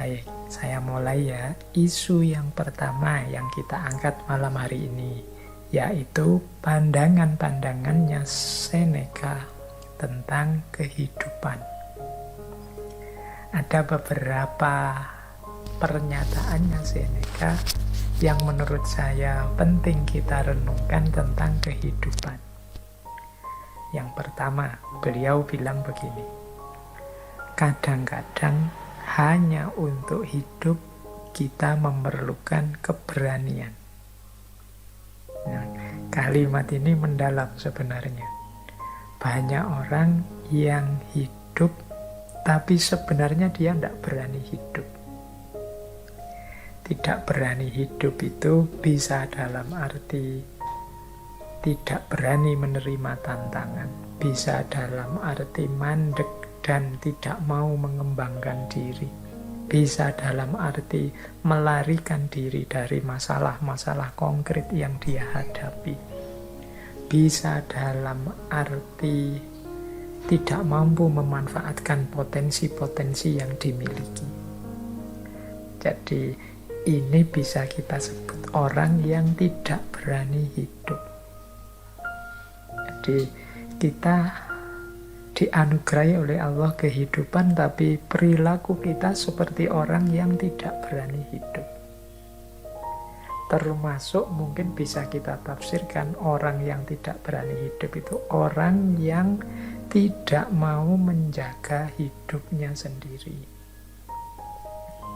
Baik, saya mulai ya. Isu yang pertama yang kita angkat malam hari ini, yaitu pandangan-pandangannya Seneca tentang kehidupan. Ada beberapa pernyataannya Seneca yang menurut saya penting kita renungkan tentang kehidupan. Yang pertama, beliau bilang begini, kadang-kadang hanya untuk hidup kita memerlukan keberanian. Nah, kalimat ini mendalam sebenarnya. Banyak orang yang hidup tapi sebenarnya dia tidak berani hidup. Tidak berani hidup itu bisa dalam arti tidak berani menerima tantangan, bisa dalam arti mandek dan tidak mau mengembangkan diri, bisa dalam arti melarikan diri dari masalah-masalah konkret yang dia hadapi, bisa dalam arti tidak mampu memanfaatkan potensi-potensi yang dimiliki. Jadi ini bisa kita sebut orang yang tidak berani hidup. Jadi kita dianugerahi oleh Allah kehidupan, tapi perilaku kita seperti orang yang tidak berani hidup. Termasuk mungkin bisa kita tafsirkan orang yang tidak berani hidup itu orang yang tidak mau menjaga hidupnya sendiri.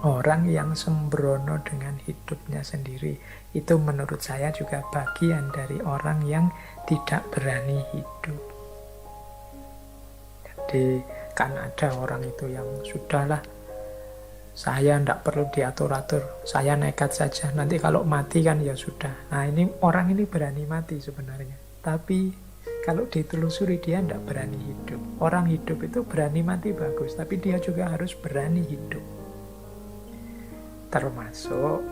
Orang yang sembrono dengan hidupnya sendiri. Itu menurut saya juga bagian dari orang yang tidak berani hidup. Jadi kan ada orang itu yang sudahlah, saya tidak perlu diatur-atur, saya nekat saja, nanti kalau mati kan ya sudah. Nah ini orang ini berani mati sebenarnya, tapi kalau ditelusuri dia tidak berani hidup. Orang hidup itu berani mati bagus, tapi dia juga harus berani hidup. Termasuk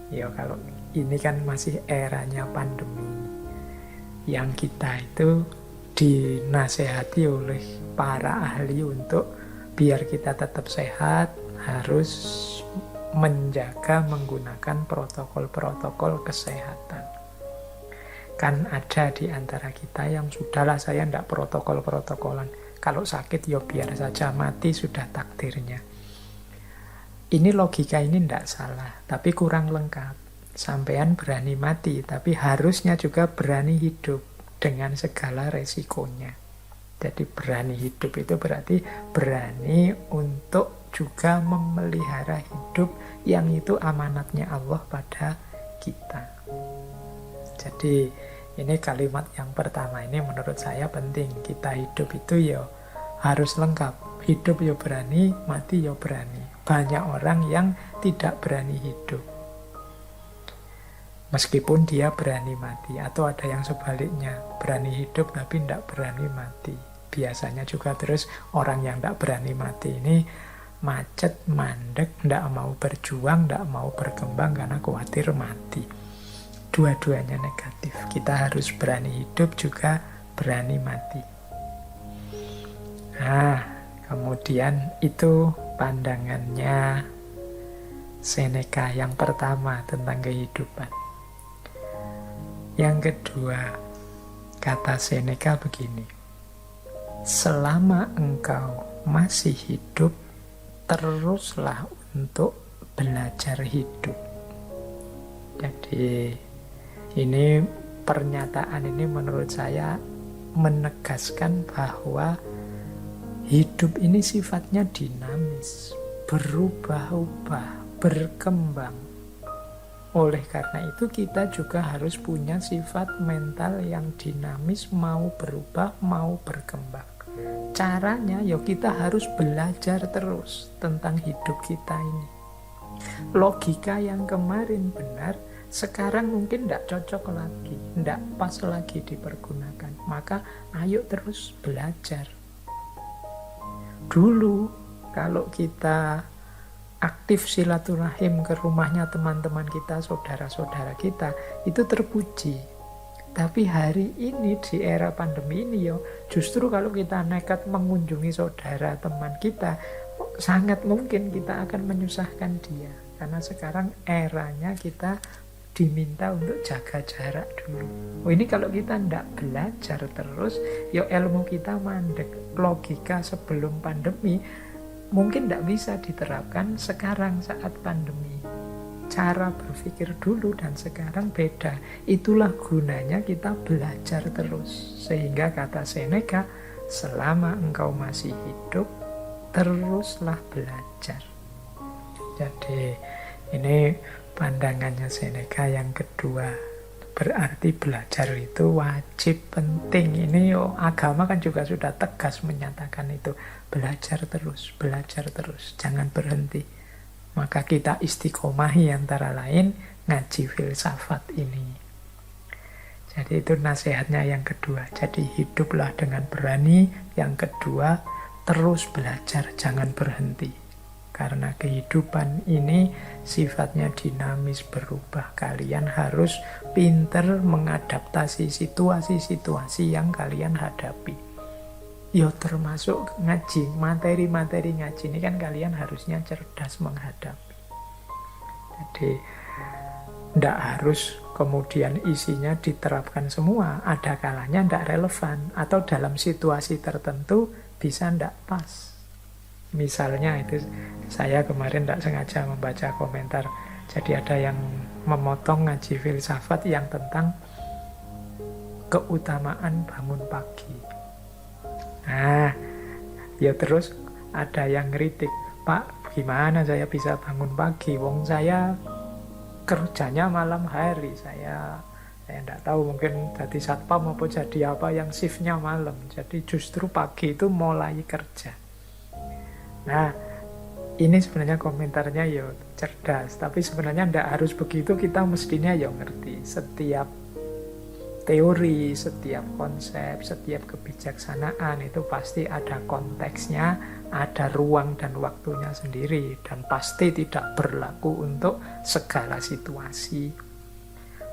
ya kalau ini kan masih eranya pandemi, yang kita itu dinasehati oleh para ahli untuk biar kita tetap sehat harus menjaga menggunakan protokol-protokol kesehatan. Kan ada di antara kita yang sudahlah saya tidak protokol-protokolan. Kalau sakit ya biar saja, mati sudah takdirnya. Ini logika ini tidak salah, tapi kurang lengkap. Sampean berani mati, tapi harusnya juga berani hidup dengan segala resikonya. Jadi berani hidup itu berarti berani untuk juga memelihara hidup yang itu amanatnya Allah pada kita. Jadi ini kalimat yang pertama ini menurut saya penting. Kita hidup itu ya harus lengkap. Hidup ya berani, mati ya berani. Banyak orang yang tidak berani hidup, meskipun dia berani mati. Atau ada yang sebaliknya, berani hidup tapi tidak berani mati. Biasanya juga terus orang yang tidak berani mati ini macet, mandek, tidak mau berjuang, tidak mau berkembang karena khawatir mati. Dua-duanya negatif. Kita harus berani hidup juga berani mati. Nah, kemudian itu pandangannya Seneca yang pertama tentang kehidupan. Yang kedua, kata Seneca begini, selama engkau masih hidup, teruslah untuk belajar hidup. Jadi ini pernyataan ini menurut saya menegaskan bahwa hidup ini sifatnya dinamis, berubah-ubah, berkembang. Oleh karena itu kita juga harus punya sifat mental yang dinamis, mau berubah, mau berkembang. Caranya ya kita harus belajar terus tentang hidup kita ini. Logika yang kemarin benar, sekarang mungkin tidak cocok lagi, tidak pas lagi dipergunakan. Maka ayo terus belajar. Dulu kalau kita aktif silaturahim ke rumahnya teman-teman kita, saudara-saudara kita, itu terpuji. Tapi hari ini di era pandemi ini justru kalau kita nekat mengunjungi saudara teman kita, sangat mungkin kita akan menyusahkan dia. Karena sekarang eranya kita diminta untuk jaga jarak dulu. Oh, ini kalau kita tidak belajar terus, ya ilmu kita mandek. Logika sebelum pandemi mungkin tidak bisa diterapkan sekarang saat pandemi. Cara berpikir dulu dan sekarang beda. Itulah gunanya kita belajar terus. Sehingga kata Seneca, selama engkau masih hidup, teruslah belajar. Jadi ini pandangannya Seneca yang kedua. Berarti belajar itu wajib, penting. Ini agama kan juga sudah tegas menyatakan itu. Belajar terus, jangan berhenti. Maka kita istiqomahi antara lain ngaji filsafat ini. Jadi itu nasihatnya yang kedua. Jadi hiduplah dengan berani. Yang kedua, terus belajar, jangan berhenti. Karena kehidupan ini sifatnya dinamis, berubah. Kalian harus pinter mengadaptasi situasi-situasi yang kalian hadapi. Ya termasuk ngaji, materi-materi ngaji ini kan kalian harusnya cerdas menghadapi. Jadi tidak harus kemudian isinya diterapkan semua. Ada kalanya tidak relevan. Atau dalam situasi tertentu bisa tidak pas. Misalnya itu saya kemarin tidak sengaja membaca komentar. Jadi ada yang memotong ngaji filsafat yang tentang keutamaan bangun pagi. Nah, ya terus ada yang ngeritik, Pak, gimana saya bisa bangun pagi? Wong saya kerjanya malam hari. Saya tidak tahu, mungkin jadi satpam apa jadi apa yang shiftnya malam. Jadi justru pagi itu mulai kerja. Nah, ini sebenarnya komentarnya ya cerdas, tapi sebenarnya tidak harus begitu. Kita mestinya ya ngerti setiap teori, setiap konsep, setiap kebijaksanaan itu pasti ada konteksnya, ada ruang dan waktunya sendiri, dan pasti tidak berlaku untuk segala situasi.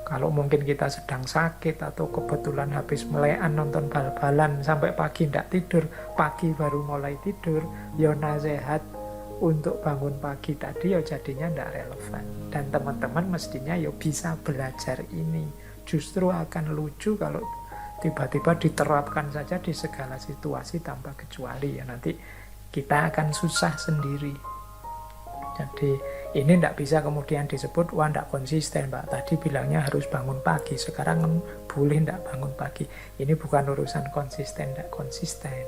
Kalau mungkin kita sedang sakit atau kebetulan habis melekan nonton bal-balan sampai pagi tidak tidur, pagi baru mulai tidur, ya nasihat untuk bangun pagi tadi ya jadinya tidak relevan. Dan teman-teman mestinya ya bisa belajar ini. Justru akan lucu kalau tiba-tiba diterapkan saja di segala situasi tanpa kecuali. Ya nanti kita akan susah sendiri. Jadi ini tidak bisa kemudian disebut, wah tidak konsisten Pak. Tadi bilangnya harus bangun pagi, sekarang boleh tidak bangun pagi. Ini bukan urusan konsisten, tidak konsisten.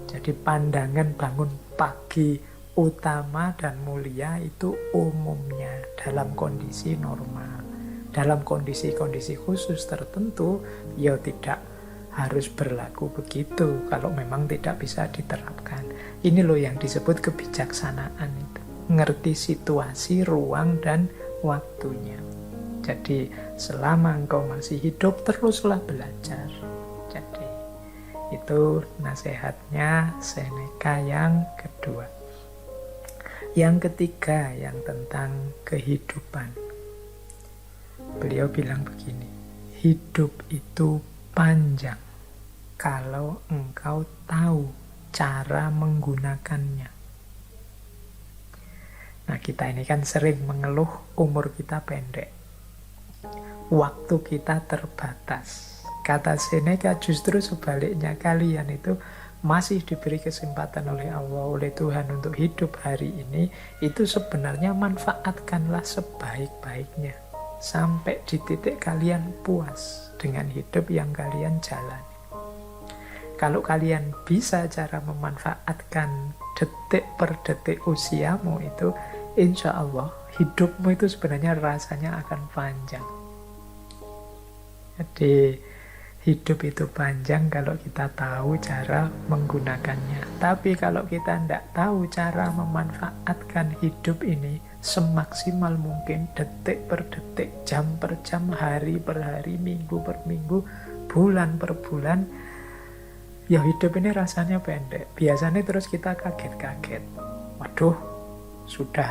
Jadi pandangan bangun pagi utama dan mulia itu umumnya dalam kondisi normal. Dalam kondisi-kondisi khusus tertentu, ya tidak harus berlaku begitu kalau memang tidak bisa diterapkan. Ini loh yang disebut kebijaksanaan itu. Ngerti situasi, ruang, dan waktunya. Jadi selama engkau masih hidup, teruslah belajar. Jadi itu nasihatnya Seneca yang kedua. Yang ketiga, yang tentang kehidupan. Beliau bilang begini, hidup itu panjang kalau engkau tahu cara menggunakannya. Nah, kita ini kan sering mengeluh umur kita pendek. Waktu kita terbatas. Kata Seneca justru sebaliknya, kalian itu masih diberi kesempatan oleh Allah, oleh Tuhan untuk hidup hari ini. Itu sebenarnya manfaatkanlah sebaik-baiknya. Sampai di titik kalian puas dengan hidup yang kalian jalani. Kalau kalian bisa cara memanfaatkan detik per detik usiamu itu, insya Allah hidupmu itu sebenarnya rasanya akan panjang. Jadi hidup itu panjang kalau kita tahu cara menggunakannya. Tapi kalau kita tidak tahu cara memanfaatkan hidup ini semaksimal mungkin, detik per detik, jam per jam, hari per hari, minggu per minggu, bulan per bulan, ya hidup ini rasanya pendek. Biasanya terus kita kaget-kaget. Waduh, sudah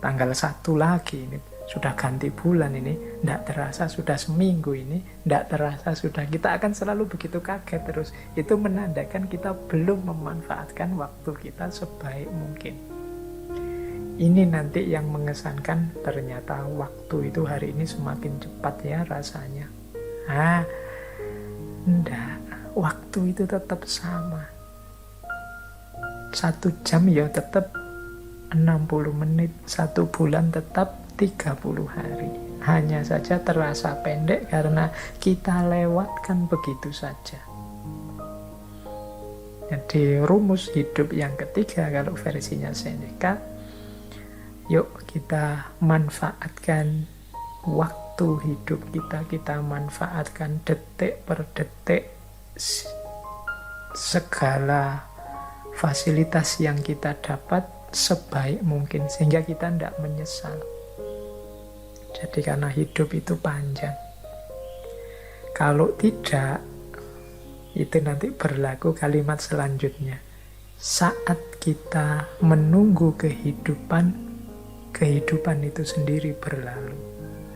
tanggal 1 lagi ini. sudah ganti bulan ini, tidak terasa sudah seminggu ini, tidak terasa sudah, kita akan selalu begitu kaget terus. Itu menandakan kita belum memanfaatkan waktu kita sebaik mungkin. Ini nanti yang mengesankan, ternyata waktu itu hari ini semakin cepat ya rasanya. Enggak, waktu itu tetap sama. 1 jam ya tetap 60 menit, 1 bulan tetap 30 hari. Hanya saja terasa pendek karena kita lewatkan begitu saja. Jadi rumus hidup yang ketiga kalau versinya Seneca, yuk kita manfaatkan waktu hidup kita manfaatkan detik per detik, segala fasilitas yang kita dapat sebaik mungkin sehingga kita tidak menyesal. Jadi karena hidup itu panjang. Kalau tidak, itu nanti berlaku kalimat selanjutnya. Saat kita menunggu kehidupan itu sendiri berlalu.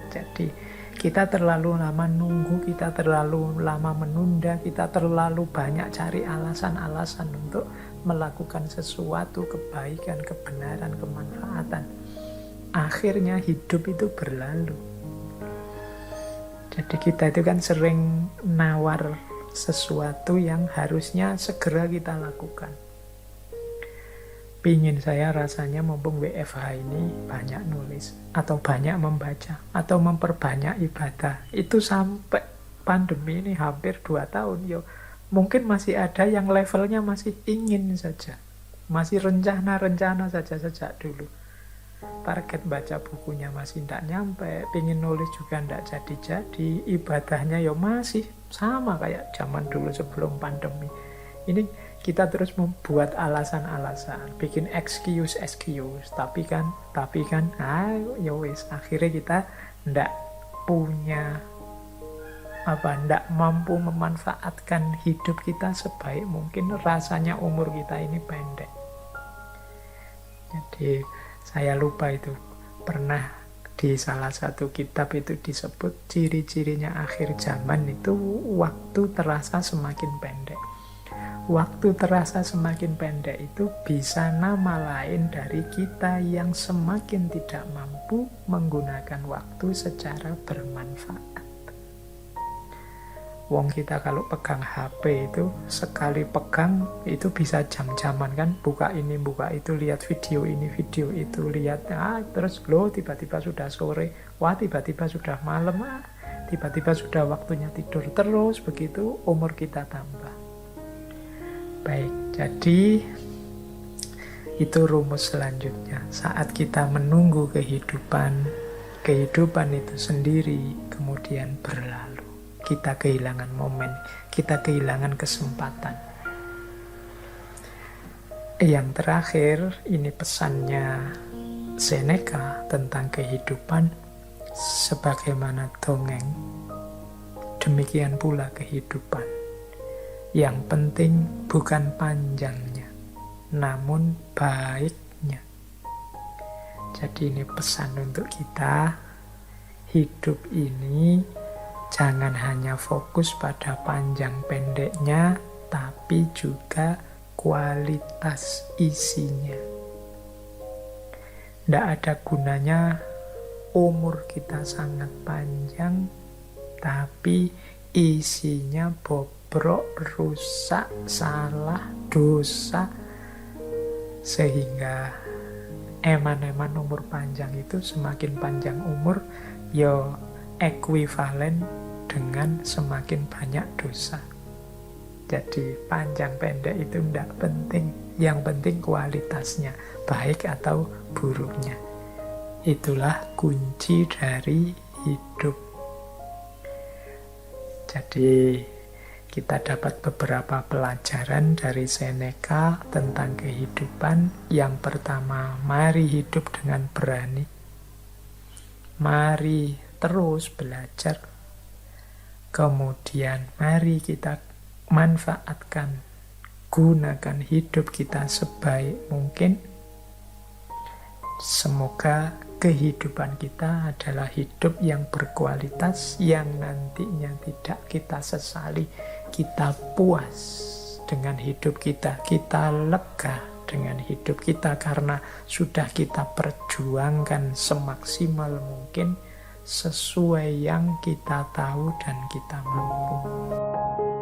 Jadi kita terlalu lama nunggu, kita terlalu lama menunda, kita terlalu banyak cari alasan-alasan untuk melakukan sesuatu kebaikan, kebenaran, kemanfaatan. Akhirnya hidup itu berlalu. Jadi kita itu kan sering nawar sesuatu yang harusnya segera kita lakukan. Pingin saya rasanya mumpung WFH ini banyak nulis, atau banyak membaca, atau memperbanyak ibadah. Itu sampai pandemi ini hampir 2 tahun. Yo, mungkin masih ada yang levelnya masih ingin saja. Masih rencana-rencana saja sejak dulu. Target baca bukunya masih tidak nyampe, pingin nulis juga tidak jadi-jadi, ibadahnya ya masih sama kayak zaman dulu sebelum pandemi. Ini kita terus membuat alasan-alasan, bikin excuse, tapi kan, ya wis, akhirnya kita tidak punya tidak mampu memanfaatkan hidup kita sebaik mungkin. Rasanya umur kita ini pendek. Jadi saya lupa itu pernah di salah satu kitab itu disebut ciri-cirinya akhir zaman itu waktu terasa semakin pendek. Waktu terasa semakin pendek itu bisa nama lain dari kita yang semakin tidak mampu menggunakan waktu secara bermanfaat. Wong kita kalau pegang HP itu sekali pegang itu bisa jam-jaman kan, buka ini buka itu, lihat video ini video itu, lihat terus tiba-tiba sudah sore, tiba-tiba sudah malam, tiba-tiba sudah waktunya tidur, terus begitu umur kita tambah. Baik, jadi itu rumus selanjutnya. Saat kita menunggu kehidupan itu sendiri kemudian berlalu. Kita kehilangan momen, kita kehilangan kesempatan. Yang terakhir, ini pesannya Seneca tentang kehidupan sebagaimana dongeng. Demikian pula kehidupan. Yang penting bukan panjangnya, namun baiknya. Jadi ini pesan untuk kita, hidup ini jangan hanya fokus pada panjang pendeknya, tapi juga kualitas isinya. Tidak ada gunanya umur kita sangat panjang, tapi isinya bobrok, rusak, salah, dosa, sehingga eman-eman umur panjang itu semakin panjang umur, ekuivalen dengan semakin banyak dosa. Jadi panjang pendek itu tidak penting, yang penting kualitasnya, baik atau buruknya. Itulah kunci dari hidup. Jadi kita dapat beberapa pelajaran dari Seneca tentang kehidupan. Yang pertama, mari hidup dengan berani. Mari terus belajar. Kemudian mari kita manfaatkan, gunakan hidup kita sebaik mungkin. Semoga kehidupan kita adalah hidup yang berkualitas, yang nantinya tidak kita sesali. Kita puas dengan hidup kita, kita lega dengan hidup kita karena sudah kita perjuangkan semaksimal mungkin sesuai yang kita tahu dan kita mampu.